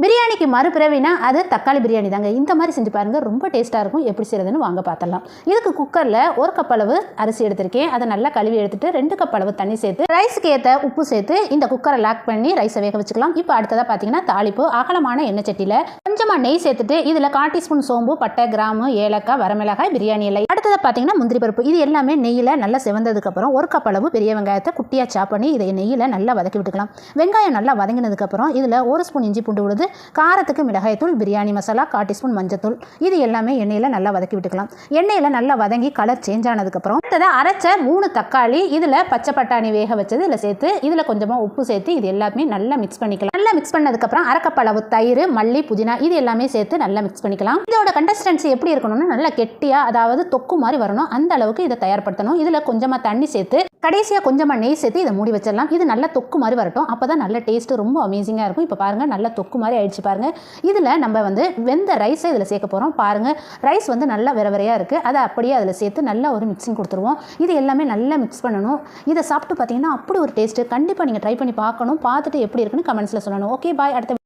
பிரியாணிக்கு மறுபிறவினா அது தக்காளி பிரியாணி தாங்க. இந்த மாதிரி செஞ்சு பாருங்கள், ரொம்ப டேஸ்ட்டாக இருக்கும். எப்படி செய்கிறதுன்னு வாங்க பார்த்தலாம். இதுக்கு குக்கரில் 1 கப் அளவு அரிசி எடுத்திருக்கேன். அதை நல்லா கழுவி எடுத்துட்டு 2 கப் அளவு தண்ணி சேர்த்து ரைஸுக்கு ஏற்ற உப்பு சேர்த்து இந்த குக்கரை லாக் பண்ணி ரைஸை வேக வச்சுக்கலாம். இப்போ அடுத்ததாக பார்த்தீங்கன்னா தாளிப்பு. அகலமான எண்ணெய் சட்டியில் கொஞ்சமாக நெய் சேர்த்துட்டு இதில் 1/4 டீஸ்பூன் சோம்பு, பட்டை, கிராம்பு, ஏலக்காய், வரமிளகாய், பிரியாணி இலை. அடுத்ததாக பார்த்தீங்கன்னா முந்திரி பருப்பு. இது எல்லாமே நெய்யில் நல்லா செவந்ததுக்கப்புறம் 1 கப் அளவு பெரிய வெங்காயத்தை குட்டியாக சாப் பண்ணி இதை நெய்யில் நல்லா வதக்கி விட்டுக்கலாம். வெங்காயம் நல்லா வதங்கினதுக்கப்புறம் இதில் 1 ஸ்பூன் இஞ்சி பூண்டு விழுது, காரத்துக்கு மிளகாய்த்தூள், பிரியாணி மசாலா, 1/4 டீஸ்பூன் மஞ்சத்தூள். இது எல்லாமே எண்ணெயில் நல்லா வதக்கி விட்டுக்கலாம். எண்ணெயில் நல்லா வதங்கி கலர் சேஞ்ச் ஆனதுக்கப்புறம் அடுத்ததாக அரைச்ச 3 தக்காளி, இதில் பச்சை பட்டாணி வேக வச்சது இதில் சேர்த்து இதில் கொஞ்சமாக உப்பு சேர்த்து இது எல்லாமே நல்லா மிக்ஸ் பண்ணிக்கலாம். நல்லா மிக்ஸ் பண்ணதுக்கப்புறம் 1/2 கப் அளவு தயிர், மல்லி, புதினா இது எல்லாமே சேர்த்து நல்லா மிக்ஸ் பண்ணிக்கலாம். இதோட கன்சிஸ்டன்சி எப்படி இருக்கணும்னா நல்லா கெட்டியாக, அதாவது தொக்கு மாதிரி வரணும். அந்த அளவுக்கு இதை தயார்படுத்தணும். இதில் கொஞ்சமாக தண்ணி சேர்த்து கடைசியாக கொஞ்சமாக நெய் சேர்த்து இதை மூடி வச்சிடலாம். இது நல்ல தொக்கு மாதிரி வரட்டும். அப்போ தான் நல்ல டேஸ்ட்டு ரொம்ப அமேசிங்காக இருக்கும். இப்போ பாருங்கள், நல்ல தொக்கு மாதிரி ஆயிடுச்சு பாருங்கள். இதில் நம்ம வெந்த ரைஸை இதில் சேர்க்க போகிறோம். பாருங்கள், ரைஸ் நல்லா வெறையாக இருக்குது. அதை அப்படியே அதில் சேர்த்து நல்லா ஒரு மிக்சிங் கொடுத்துருவோம். இது எல்லாமே நல்லா மிக்ஸ் பண்ணணும். இதை சாப்பிட்டு பார்த்தீங்கன்னா அப்படி ஒரு டேஸ்ட்டு. கண்டிப்பாக நீங்கள் ட்ரை பண்ணி பார்க்கணும். பார்த்துட்டு எப்படி இருக்குன்னு கமெண்ட்ஸில் சொல்லணும். ஓகே, பாய். அடுத்த